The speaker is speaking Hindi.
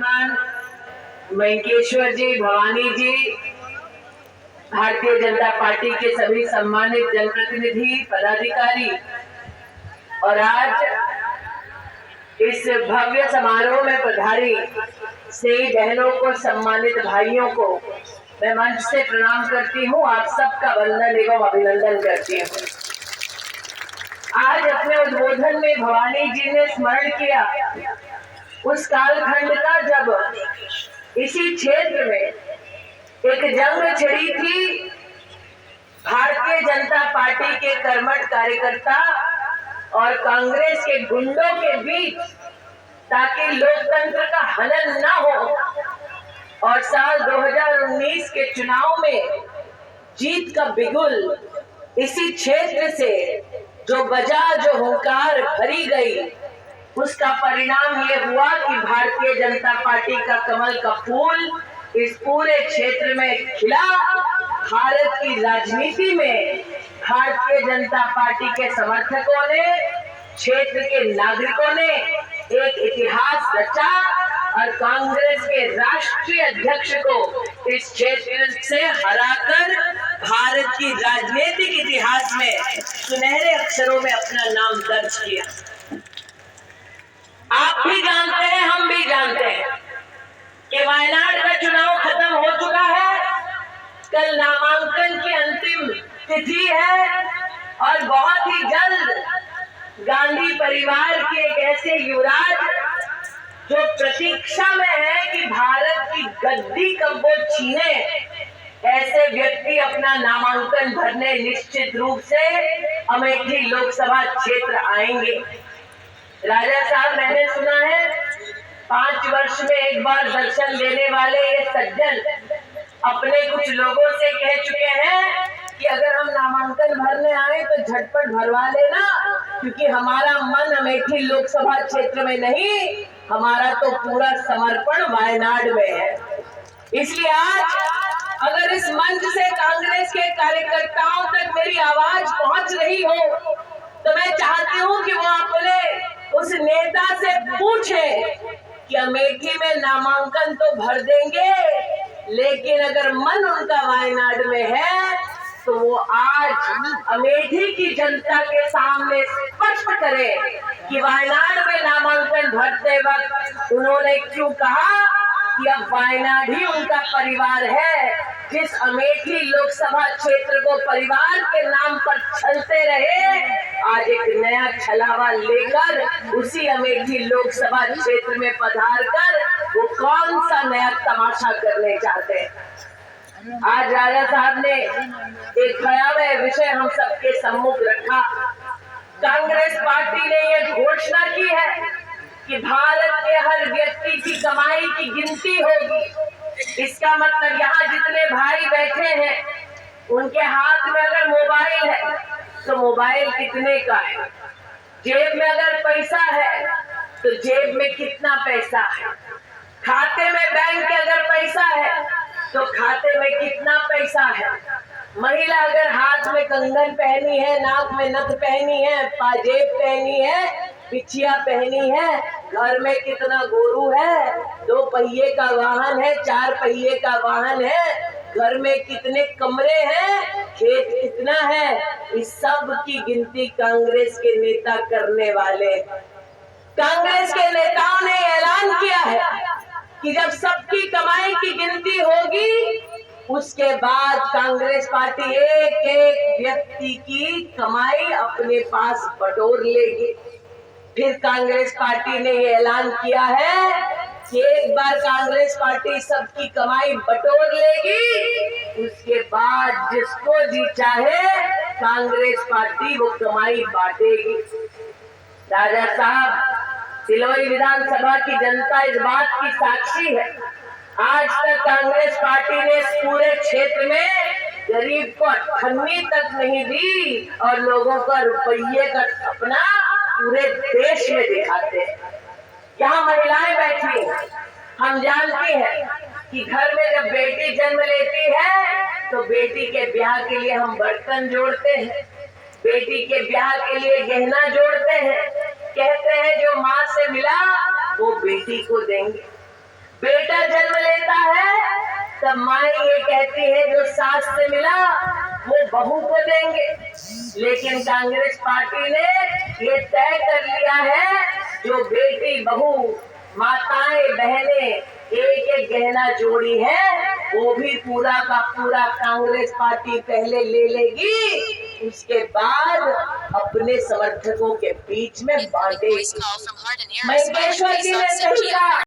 श्रीमान वेंकेश्वर जी, भवानी जी, भारतीय जनता पार्टी के सभी सम्मानित जनप्रतिनिधि, पदाधिकारी और आज इस भव्य समारोह में पधारी स्नेही बहनों को, सम्मानित भाइयों को मैं मंच से प्रणाम करती हूँ। आप सबका वंदन एवं अभिनंदन करती हूँ। आज अपने उद्बोधन में भवानी जी ने स्मरण किया उस कालखंड का जब इसी क्षेत्र में एक जंग छिड़ी थी भारतीय जनता पार्टी के कर्मठ कार्यकर्ता और कांग्रेस के गुंडों के बीच, ताकि लोकतंत्र का हनन न हो और साल 2019 के चुनाव में जीत का बिगुल इसी क्षेत्र से जो बजा, जो हुंकार भरी गई, उसका परिणाम ये हुआ कि भारतीय जनता पार्टी का कमल का फूल इस पूरे क्षेत्र में खिला। भारत की राजनीति में भारतीय जनता पार्टी के समर्थकों ने, क्षेत्र के नागरिकों ने एक इतिहास रचा और कांग्रेस के राष्ट्रीय अध्यक्ष को इस क्षेत्र से हराकर भारत की राजनीतिक इतिहास में सुनहरे अक्षरों में अपना नाम दर्ज किया। आप भी जानते हैं, हम भी जानते हैं कि वायनाड का चुनाव खत्म हो चुका है। कल नामांकन की अंतिम तिथि है और बहुत ही जल्द गांधी परिवार के एक ऐसे युवराज जो प्रतीक्षा में है कि भारत की गद्दी कब वो छीने, ऐसे व्यक्ति अपना नामांकन भरने निश्चित रूप से अमेठी लोकसभा क्षेत्र आएंगे। राजा साहब, मैंने सुना है 5 वर्ष में एक बार दर्शन देने वाले ये सज्जन अपने कुछ लोगों से कह चुके हैं कि अगर हम नामांकन भरने आए तो झटपट भरवा लेना, क्योंकि हमारा मन अमेठी लोकसभा क्षेत्र में नहीं, हमारा तो पूरा समर्पण वायनाड में है। इसलिए आज अगर इस मंच से कांग्रेस के कार्यकर्ताओं तक मेरी आवाज पहुंच रही हो तो मैं चाहती हूं कि वो अपने उस नेता से पूछे कि अमेठी में नामांकन तो भर देंगे, लेकिन अगर मन उनका वायनाड में है तो वो आज अमेठी की जनता के सामने स्पष्ट करे कि वायनाड में नामांकन भरते वक्त उन्होंने क्यों कहा कि अब वायनाड ही उनका परिवार है। जिस अमेठी लोकसभा क्षेत्र को परिवार के नाम पर छलते रहे, आज एक नया छलावा लेकर उसी अमेठी लोकसभा क्षेत्र में पधार कर वो कौन सा नया तमाशा करने चाहते हैं। आज राजा साहब ने एक भयावह विषय हम सबके सम्मुख रखा। कांग्रेस पार्टी ने ये घोषणा की है कि भारत के हर व्यक्ति की कमाई की गिनती होगी। इसका मतलब यहाँ जितने भाई बैठे हैं उनके हाथ में अगर मोबाइल है तो मोबाइल कितने का है, जेब में अगर पैसा है तो जेब में कितना पैसा है, खाते में बैंक के अगर पैसा है तो खाते में कितना पैसा है। महिला अगर हाथ में कंगन पहनी है, नाक में नथ पहनी है, पाजेब पहनी है, पिछिया पहनी है, घर में कितना गोरू है, 2 पहिए का वाहन है, 4 पहिए का वाहन है, घर में कितने कमरे हैं, खेत कितना है, इस सब की गिनती कांग्रेस के नेता करने वाले। कांग्रेस के नेताओं ने ऐलान किया है कि जब सबकी कमाई की गिनती होगी उसके बाद कांग्रेस पार्टी एक एक व्यक्ति की कमाई अपने पास बटोर लेगी। फिर कांग्रेस पार्टी ने ये ऐलान किया है कि एक बार कांग्रेस पार्टी सबकी कमाई बटोर लेगी, उसके बाद जिसको जी चाहे कांग्रेस पार्टी वो कमाई बांटेगी। राजा साहब, सिलोरी विधानसभा की जनता इस बात की साक्षी है। आज तक कांग्रेस पार्टी ने इस पूरे क्षेत्र में गरीब को अठन्नी तक नहीं दी और लोगों का रुपये का सपना पूरे देश में दिखाते हैं। यहाँ महिलाएं बैठी, हम जानती हैं कि घर में जब बेटी जन्म लेती है तो बेटी के ब्याह के लिए हम बर्तन जोड़ते हैं, बेटी के ब्याह के लिए गहना जोड़ते हैं, कहते हैं जो माँ से मिला वो बेटी को देंगे। बेटा जन्म लेता है तब माँ ये कहती है जो सास से मिला वो बहू को देंगे, लेकिन कांग्रेस पार्टी ने ये तय कर लिया है जो बेटी बहू माताएं बहनें एक एक गहना जोड़ी है वो भी पूरा का पूरा कांग्रेस पार्टी पहले ले लेगी, उसके बाद अपने समर्थकों के बीच में बांटेगी। मंगेश्वर जी ने सही कहा।